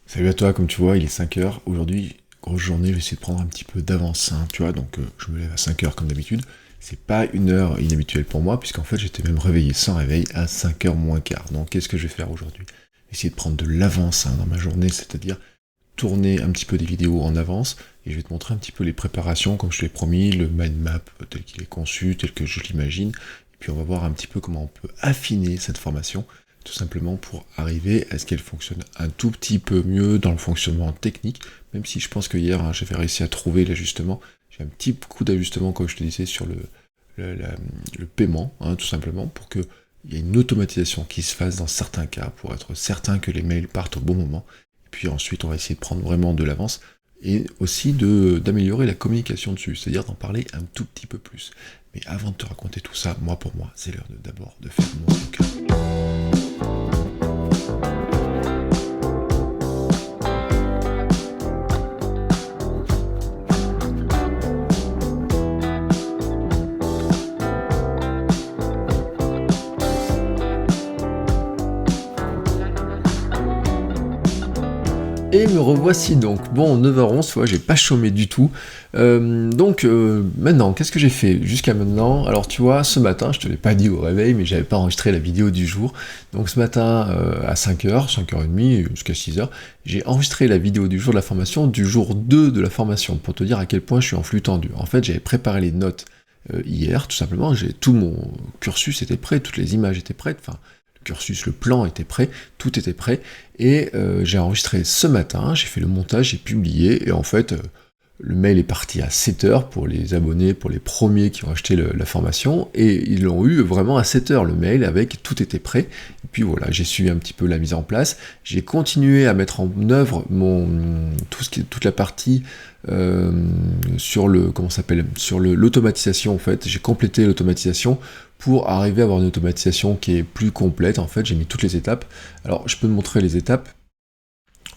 Salut à toi, comme tu vois, il est 5 heures. Aujourd'hui, grosse journée, je vais essayer de prendre un petit peu d'avance, hein, tu vois, donc je me lève à 5 heures comme d'habitude. C'est pas une heure inhabituelle pour moi, puisqu'en fait j'étais même réveillé sans réveil à 5 heures moins quart. Donc qu'est-ce que je vais faire aujourd'hui? Essayer de prendre de l'avance dans ma journée, c'est-à-dire tourner un petit peu des vidéos en avance, et je vais te montrer un petit peu les préparations, comme je te l'ai promis, le mind map tel qu'il est conçu, tel que je l'imagine, et puis on va voir un petit peu comment on peut affiner cette formation, tout simplement pour arriver à ce qu'elle fonctionne un tout petit peu mieux dans le fonctionnement technique, même si je pense que hier j'avais réussi à trouver l'ajustement. J'ai un petit coup d'ajustement, comme je te disais, sur le paiement, tout simplement, pour qu'il y ait une automatisation qui se fasse dans certains cas, pour être certain que les mails partent au bon moment. Et puis ensuite, on va essayer de prendre vraiment de l'avance, et aussi d'améliorer la communication dessus, c'est-à-dire d'en parler un tout petit peu plus. Mais avant de te raconter tout ça, moi pour moi, c'est l'heure d'abord de faire mon bouquin. Et me revoici donc. Bon, 9h11, tu vois, j'ai pas chômé du tout. Maintenant, qu'est-ce que j'ai fait jusqu'à maintenant? Alors, tu vois, ce matin, je te l'ai pas dit au réveil, mais j'avais pas enregistré la vidéo du jour. Donc, ce matin, à 5h, 5h30, jusqu'à 6h, j'ai enregistré la vidéo du jour de la formation, du jour 2 de la formation, pour te dire à quel point je suis en flux tendu. En fait, j'avais préparé les notes hier, tout simplement. Tout mon cursus était prêt, toutes les images étaient prêtes. Enfin, cursus, le plan était prêt, tout était prêt, et j'ai enregistré ce matin, j'ai fait le montage, j'ai publié, et en fait, le mail est parti à 7h pour les abonnés, pour les premiers qui ont acheté la formation, et ils l'ont eu vraiment à 7h, le mail, avec tout était prêt, et puis voilà, j'ai suivi un petit peu la mise en place, j'ai continué à mettre en œuvre toute la partie sur l'automatisation, en fait, j'ai complété l'automatisation, pour arriver à avoir une automatisation qui est plus complète. En fait, j'ai mis toutes les étapes. Alors, je peux te montrer les étapes.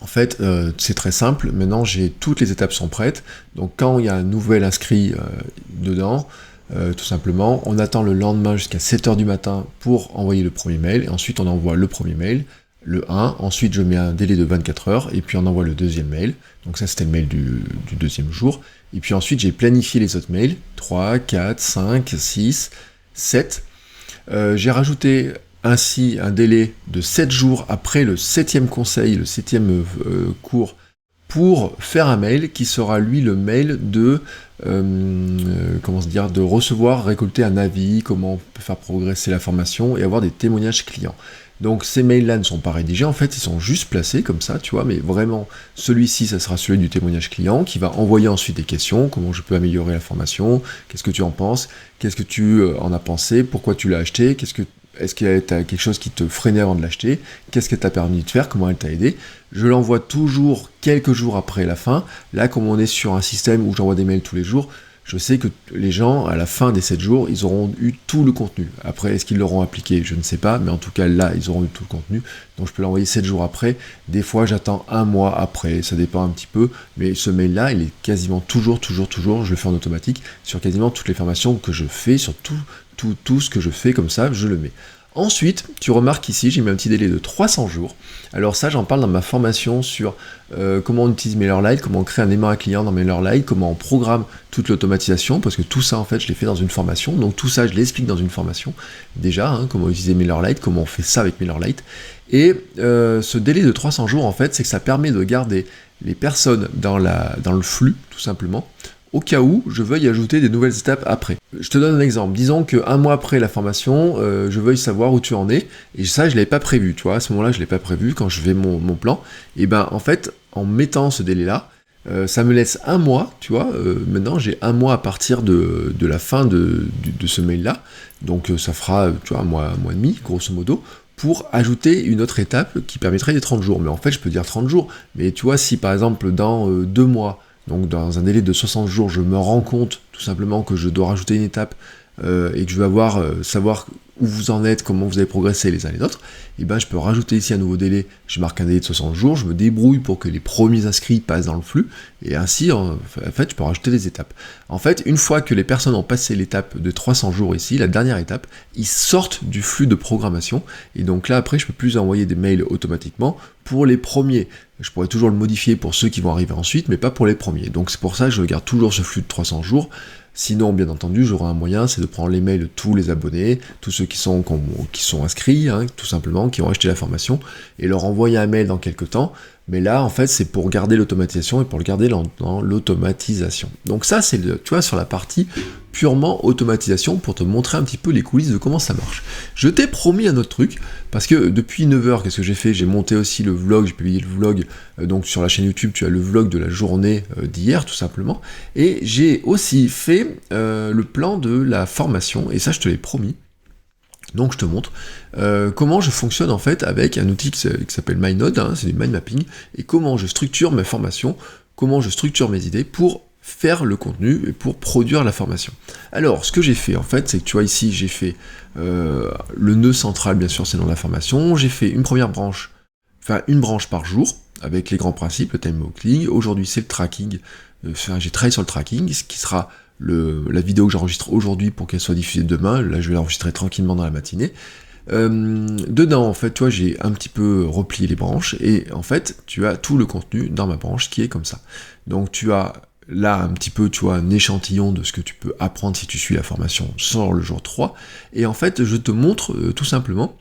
En fait, c'est très simple. Maintenant, toutes les étapes sont prêtes. Donc, quand il y a un nouvel inscrit dedans, tout simplement, on attend le lendemain jusqu'à 7h du matin pour envoyer le premier mail. Et ensuite, on envoie le premier mail, le 1. Ensuite, je mets un délai de 24 heures. Et puis, on envoie le deuxième mail. Donc, ça, c'était le mail du deuxième jour. Et puis ensuite, j'ai planifié les autres mails. 3, 4, 5, 6... 7. J'ai rajouté ainsi un délai de 7 jours après le 7e conseil, le 7e cours, pour faire un mail qui sera lui le mail de recevoir, récolter un avis, comment on peut faire progresser la formation et avoir des témoignages clients. Donc ces mails-là ne sont pas rédigés, en fait ils sont juste placés comme ça, tu vois, mais vraiment celui-ci ça sera celui du témoignage client qui va envoyer ensuite des questions, comment je peux améliorer la formation, qu'est-ce que tu en penses, qu'est-ce que tu en as pensé, pourquoi tu l'as acheté, est-ce qu'il y a quelque chose qui te freinait avant de l'acheter, qu'est-ce qu'elle t'a permis de faire, comment elle t'a aidé. Je l'envoie toujours quelques jours après la fin, là comme on est sur un système où j'envoie des mails tous les jours, je sais que les gens, à la fin des 7 jours, ils auront eu tout le contenu. Après, est-ce qu'ils l'auront appliqué? Je ne sais pas, mais en tout cas, là, ils auront eu tout le contenu. Donc, je peux l'envoyer 7 jours après. Des fois, j'attends un mois après, ça dépend un petit peu. Mais ce mail-là, il est quasiment toujours, je le fais en automatique, sur quasiment toutes les formations que je fais, sur tout ce que je fais comme ça, je le mets. Ensuite, tu remarques ici, j'ai mis un petit délai de 300 jours. Alors ça, j'en parle dans ma formation sur comment on utilise MailerLite, comment on crée un aimant à client dans MailerLite, comment on programme toute l'automatisation, parce que tout ça, en fait, je l'ai fait dans une formation. Donc tout ça, je l'explique dans une formation, déjà, comment utiliser MailerLite, comment on fait ça avec MailerLite. Et ce délai de 300 jours, en fait, c'est que ça permet de garder les personnes dans le flux, tout simplement, au cas où je veuille ajouter des nouvelles étapes après. Je te donne un exemple. Disons qu'un mois après la formation, je veuille savoir où tu en es, et ça, je ne l'avais pas prévu, tu vois, à ce moment-là, je ne l'ai pas prévu, quand je fais mon plan, et ben, en fait, en mettant ce délai-là, ça me laisse un mois, tu vois, maintenant j'ai un mois à partir de la fin de ce mail-là, donc ça fera, tu vois, un mois et demi, grosso modo, pour ajouter une autre étape qui permettrait des 30 jours. Mais en fait, je peux dire 30 jours, mais tu vois, si par exemple, dans 2 mois, donc dans un délai de 60 jours, je me rends compte tout simplement que je dois rajouter une étape et que je vais savoir où vous en êtes, comment vous avez progressé les uns les autres, et ben je peux rajouter ici un nouveau délai, je marque un délai de 60 jours, je me débrouille pour que les premiers inscrits passent dans le flux, et ainsi, en fait, je peux rajouter des étapes. En fait, une fois que les personnes ont passé l'étape de 300 jours ici, la dernière étape, ils sortent du flux de programmation, et donc là, après, je peux plus envoyer des mails automatiquement pour les premiers. Je pourrais toujours le modifier pour ceux qui vont arriver ensuite, mais pas pour les premiers. Donc c'est pour ça que je garde toujours ce flux de 300 jours. Sinon, bien entendu, j'aurai un moyen, c'est de prendre les mails de tous les abonnés, tous ceux qui sont inscrits, hein, tout simplement, qui ont acheté la formation, et leur envoyer un mail dans quelques temps. Mais là, en fait, c'est pour garder l'automatisation et pour le garder dans l'automatisation. Donc ça, c'est, tu vois, sur la partie purement automatisation, pour te montrer un petit peu les coulisses de comment ça marche. Je t'ai promis un autre truc, parce que depuis 9h, qu'est-ce que j'ai fait? J'ai monté aussi le vlog, j'ai publié le vlog, donc sur la chaîne YouTube, tu as le vlog de la journée d'hier, tout simplement, et j'ai aussi fait le plan de la formation, et ça, je te l'ai promis. Donc je te montre comment je fonctionne en fait avec un outil qui s'appelle MindNode, hein, c'est du mind mapping, et comment je structure mes formations, comment je structure mes idées pour faire le contenu et pour produire la formation. Alors ce que j'ai fait en fait, c'est que tu vois ici j'ai fait le nœud central, bien sûr c'est dans la formation, j'ai fait une première branche, enfin une branche par jour, avec les grands principes, le time blocking, aujourd'hui c'est le tracking, j'ai travaillé sur le tracking, ce qui sera la vidéo que j'enregistre aujourd'hui pour qu'elle soit diffusée demain, là je vais l'enregistrer tranquillement dans la matinée. Dedans, en fait, tu vois, j'ai un petit peu replié les branches, et en fait, tu as tout le contenu dans ma branche qui est comme ça. Donc tu as là un petit peu, tu vois, un échantillon de ce que tu peux apprendre si tu suis la formation sur le jour 3, et en fait, je te montre tout simplement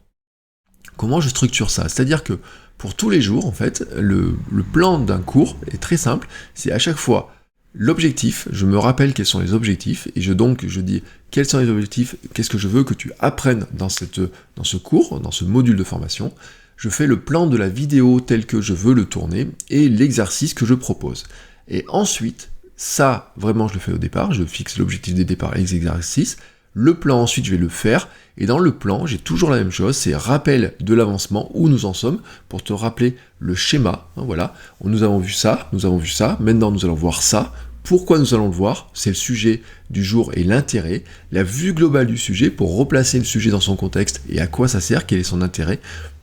comment je structure ça. C'est-à-dire que pour tous les jours, en fait, le plan d'un cours est très simple, c'est à chaque fois l'objectif, je me rappelle quels sont les objectifs, et je dis quels sont les objectifs, qu'est-ce que je veux que tu apprennes dans ce cours, dans ce module de formation. Je fais le plan de la vidéo tel que je veux le tourner, et l'exercice que je propose. Et ensuite, ça, vraiment je le fais au départ, je fixe l'objectif des départs et les exercices. Le plan, ensuite, je vais le faire, et dans le plan, j'ai toujours la même chose, c'est rappel de l'avancement, où nous en sommes, pour te rappeler le schéma, hein, voilà, nous avons vu ça, maintenant nous allons voir ça. Pourquoi nous allons le voir? C'est le sujet du jour et l'intérêt, la vue globale du sujet pour replacer le sujet dans son contexte et à quoi ça sert, quel est son intérêt.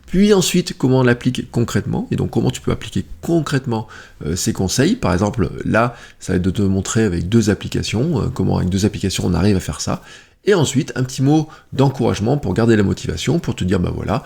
Puis ensuite, comment on l'applique concrètement, et donc comment tu peux appliquer concrètement ces conseils. Par exemple, là, ça va être de te montrer avec 2 applications, comment avec 2 applications on arrive à faire ça. Et ensuite, un petit mot d'encouragement pour garder la motivation, pour te dire, bah voilà,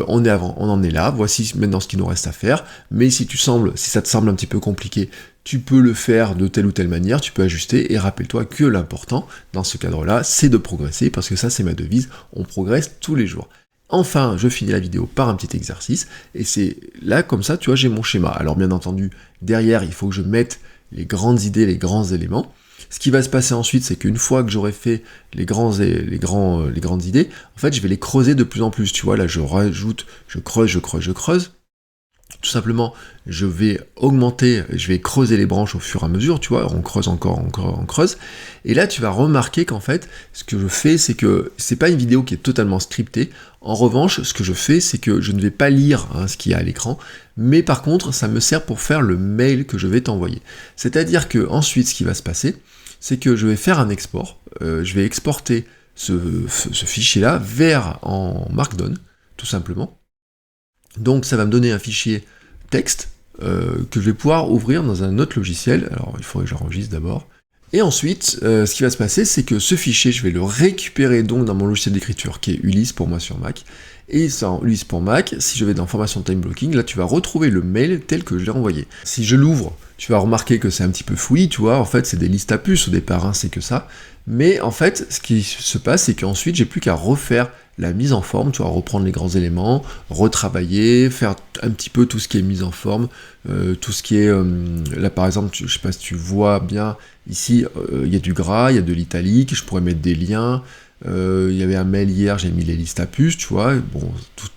on en est là, voici maintenant ce qu'il nous reste à faire, mais si ça te semble un petit peu compliqué, tu peux le faire de telle ou telle manière, tu peux ajuster, et rappelle-toi que l'important, dans ce cadre-là, c'est de progresser, parce que ça, c'est ma devise, on progresse tous les jours. Enfin, je finis la vidéo par un petit exercice, et c'est là, comme ça, tu vois, j'ai mon schéma. Alors bien entendu, derrière, il faut que je mette les grandes idées, les grands éléments. Ce qui va se passer ensuite, c'est qu'une fois que j'aurai fait les grandes idées, en fait, je vais les creuser de plus en plus. Tu vois, là, je rajoute, je creuse. Tout simplement, je vais creuser les branches au fur et à mesure, tu vois, on creuse encore, on creuse. Et là, tu vas remarquer qu'en fait, ce que je fais, c'est que c'est pas une vidéo qui est totalement scriptée. En revanche, ce que je fais, c'est que je ne vais pas lire ce qu'il y a à l'écran, mais par contre, ça me sert pour faire le mail que je vais t'envoyer. C'est-à-dire que ensuite, ce qui va se passer, c'est que je vais faire un export, je vais exporter ce fichier-là en Markdown, tout simplement. Donc ça va me donner un fichier texte que je vais pouvoir ouvrir dans un autre logiciel. Alors il faudrait que j'enregistre d'abord. Et ensuite, ce qui va se passer, c'est que ce fichier, je vais le récupérer donc dans mon logiciel d'écriture qui est Ulysse pour moi sur Mac. Et ça, Ulysse pour Mac, si je vais dans Formation Time Blocking, là tu vas retrouver le mail tel que je l'ai envoyé. Si je l'ouvre, tu vas remarquer que c'est un petit peu fouillis, tu vois, en fait c'est des listes à puces au départ, hein, c'est que ça. Mais en fait, ce qui se passe, c'est qu'ensuite, j'ai plus qu'à refaire la mise en forme, tu vas reprendre les grands éléments, retravailler, faire un petit peu tout ce qui est mise en forme, tout ce qui est, là par exemple, je sais pas si tu vois bien, ici, il y a du gras, il y a de l'italique, je pourrais mettre des liens, il y avait un mail hier, j'ai mis les listes à puces, tu vois, bon,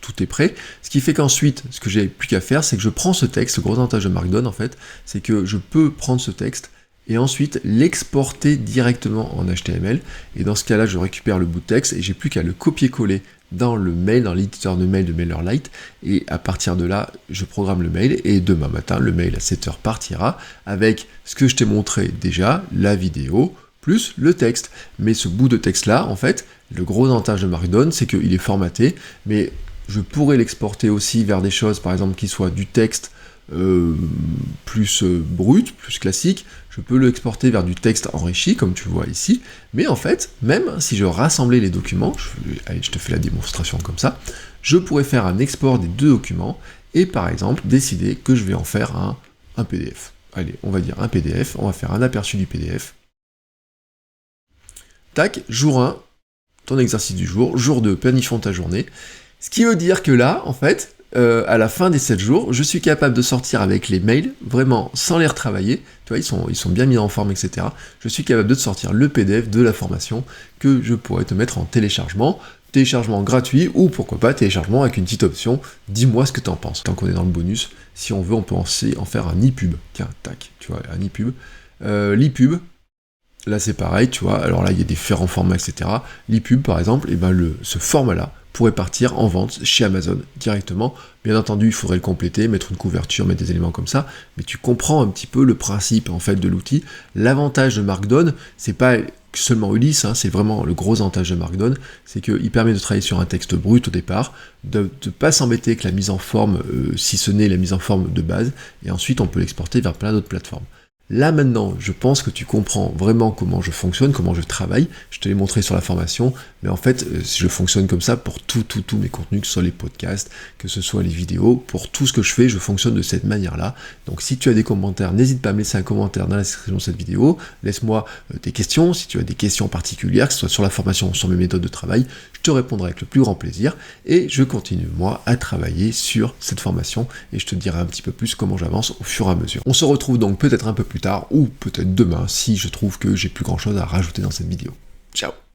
tout est prêt. Ce qui fait qu'ensuite, ce que j'ai plus qu'à faire, c'est que je prends ce texte, le gros avantage de Markdown en fait, c'est que je peux prendre ce texte, et ensuite l'exporter directement en HTML, et dans ce cas-là, je récupère le bout de texte, et j'ai plus qu'à le copier-coller dans le mail, dans l'éditeur de mail de MailerLite, et à partir de là, je programme le mail, et demain matin, le mail à 7h partira, avec ce que je t'ai montré déjà, la vidéo, plus le texte. Mais ce bout de texte-là, en fait, le gros avantage de Markdown, c'est qu'il est formaté, mais je pourrais l'exporter aussi vers des choses, par exemple, qui soient du texte plus brut, plus classique. Je peux l'exporter vers du texte enrichi, comme tu vois ici, mais en fait, même si je rassemblais les documents, allez, je te fais la démonstration comme ça, je pourrais faire un export des deux documents, et par exemple, décider que je vais en faire un PDF. Allez, on va dire un PDF, on va faire un aperçu du PDF. Tac, jour 1, ton exercice du jour, jour 2, planifions ta journée. Ce qui veut dire que là, en fait, à la fin des 7 jours, je suis capable de sortir avec les mails, vraiment sans les retravailler, tu vois, ils sont bien mis en forme, etc. Je suis capable de te sortir le PDF de la formation que je pourrais te mettre en téléchargement gratuit, ou pourquoi pas téléchargement avec une petite option, dis-moi ce que t'en penses. Tant qu'on est dans le bonus, si on veut, on peut en faire un e-pub. Tiens, tac, tu vois, un e-pub. L'e-pub, là c'est pareil, tu vois, alors là il y a différents formats, etc. L'e-pub par exemple, et ben ce format-là pourrait partir en vente chez Amazon directement. Bien entendu, il faudrait le compléter, mettre une couverture, mettre des éléments comme ça, mais tu comprends un petit peu le principe en fait de l'outil. L'avantage de Markdown, c'est pas seulement Ulysse, c'est vraiment le gros avantage de Markdown, c'est qu'il permet de travailler sur un texte brut au départ, de ne pas s'embêter avec la mise en forme, si ce n'est la mise en forme de base, et ensuite on peut l'exporter vers plein d'autres plateformes. Là maintenant, je pense que tu comprends vraiment comment je fonctionne, comment je travaille. Je te l'ai montré sur la formation, mais en fait, je fonctionne comme ça pour tous mes contenus, que ce soit les podcasts, que ce soit les vidéos. Pour tout ce que je fais, je fonctionne de cette manière-là. Donc si tu as des commentaires, n'hésite pas à me laisser un commentaire dans la description de cette vidéo. Laisse-moi tes questions, si tu as des questions particulières, que ce soit sur la formation ou sur mes méthodes de travail, je te répondrai avec le plus grand plaisir. Et je continue, moi, à travailler sur cette formation, et je te dirai un petit peu plus comment j'avance au fur et à mesure. On se retrouve donc peut-être un peu plus tard, ou peut-être demain, si je trouve que j'ai plus grand chose à rajouter dans cette vidéo. Ciao!